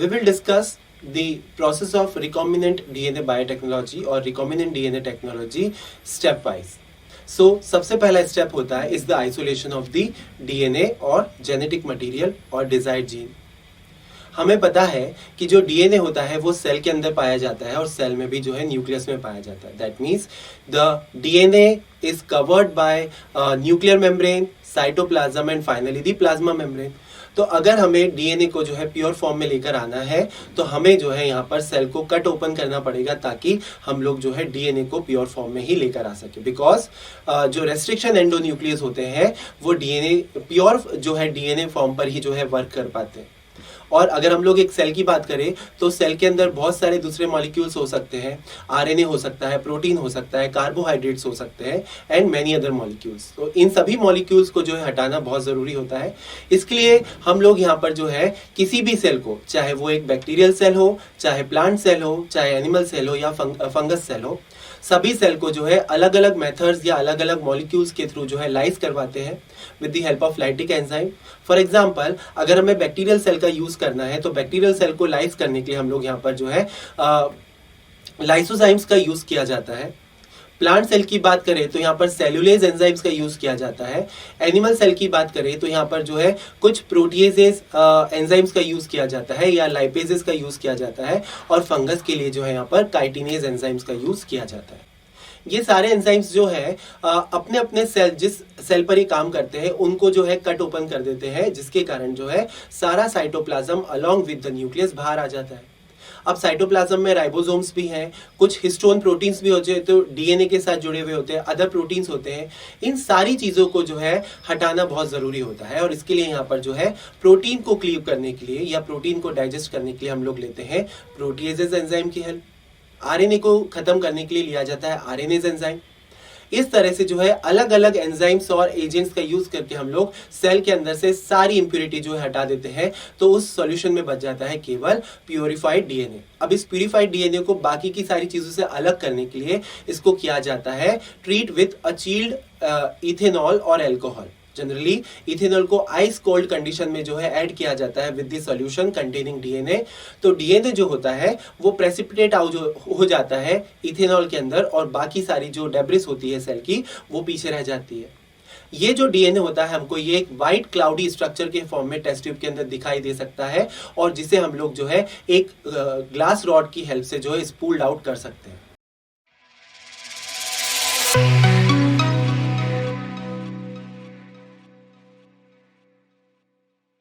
we will discuss the process of recombinant DNA biotechnology और recombinant DNA technology step wise. So सबसे पहला step होता है is the isolation of the DNA और genetic material और desired gene. हमें पता है कि जो डीएनए होता है वो सेल के अंदर पाया जाता है और सेल में भी जो है न्यूक्लियस में पाया जाता है. That means the DNA is covered by nuclear membrane, cytoplasm and finally the plasma membrane. तो अगर हमें डीएनए को जो है प्योर फॉर्म में लेकर आना है तो हमें जो है यहाँ पर सेल को कट ओपन करना पड़ेगा ताकि हम लोग जो है डीएनए को प्योर फॉर्म में ही लेकर आ सके. बिकॉज जो रेस्ट्रिक्शन एंडोन्यूक्लियस होते हैं वो डीएनए प्योर जो है डीएनए फॉर्म पर ही जो है वर्क कर पाते हैं. और अगर हम लोग एक सेल की बात करें तो सेल के अंदर बहुत सारे दूसरे मॉलिक्यूल्स हो सकते हैं. आरएनए हो सकता है, प्रोटीन हो सकता है, कार्बोहाइड्रेट्स हो सकते हैं एंड मैनी अदर मॉलिक्यूल्स. तो इन सभी मॉलिक्यूल्स को जो है हटाना बहुत ज़रूरी होता है. इसके लिए हम लोग यहाँ पर जो है किसी भी सेल को, चाहे वो एक बैक्टीरियल सेल हो, चाहे प्लांट सेल हो, चाहे एनिमल सेल हो या फंगस सेल हो, सभी सेल को जो है अलग अलग मेथड्स या अलग अलग मॉलिक्यूल्स के थ्रू जो है लाइज करवाते हैं with the help of lytic enzyme. For example अगर हमें बैक्टीरियल सेल का यूज करना है तो बैक्टीरियल सेल को लाइज करने के लिए हम लोग यहाँ पर जो है लाइसोजाइम्स का यूज किया जाता है. प्लांट सेल की बात करें तो यहाँ पर सेलुलेज एंजाइम्स का यूज किया जाता है. एनिमल सेल की बात करें तो यहाँ पर जो है कुछ प्रोटीएजेस एंजाइम्स का यूज किया जाता है या लाइपेजेस का यूज किया जाता है. और फंगस के लिए जो है यहाँ पर काइटिनेज एंजाइम्स का यूज किया जाता है. ये सारे एंजाइम्स जो है अपने अपने सेल, जिस सेल पर ये काम करते हैं उनको जो है कट ओपन कर देते हैं, जिसके कारण जो है सारा cytoplasm along with the nucleus बाहर आ जाता है. अब साइटोप्लाज्म में राइबोसोम्स भी हैं, कुछ हिस्टोन प्रोटीन्स भी होते हैं तो डीएनए के साथ जुड़े हुए होते हैं, अदर प्रोटीन्स होते हैं. इन सारी चीज़ों को जो है हटाना बहुत ज़रूरी होता है और इसके लिए यहाँ पर जो है प्रोटीन को क्लीव करने के लिए या प्रोटीन को डाइजेस्ट करने के लिए हम लोग लेते हैं प्रोटीएजेज एंजाइम की हेल्प. आरएनए को खत्म करने के लिए लिया जाता है आरएनएज एंजाइम. इस तरह से जो है अलग अलग एंजाइम्स और एजेंट्स का यूज करके हम लोग सेल के अंदर से सारी इंप्योरिटी जो है हटा देते हैं. तो उस सॉल्यूशन में बच जाता है केवल प्योरीफाइड डीएनए. अब इस प्योरीफाइड डीएनए को बाकी की सारी चीजों से अलग करने के लिए इसको किया जाता है treat with a chilled ethanol और अल्कोहल. जनरली इथेनॉल को आइस कोल्ड कंडीशन में जो है ऐड किया जाता है with the solution containing DNA. तो डीएनए जो होता है वो प्रेसिपिटेट हो जाता है इथेनॉल के अंदर और बाकी सारी जो डेब्रिस होती है सेल की वो पीछे रह जाती है. ये जो डीएनए होता है हमको ये एक वाइट क्लाउडी स्ट्रक्चर के फॉर्म में टेस्ट ट्यूब के अंदर दिखाई दे सकता है और जिसे हम लोग जो है एक ग्लास रॉड की हेल्प से जो है स्पूल्ड आउट कर सकते हैं.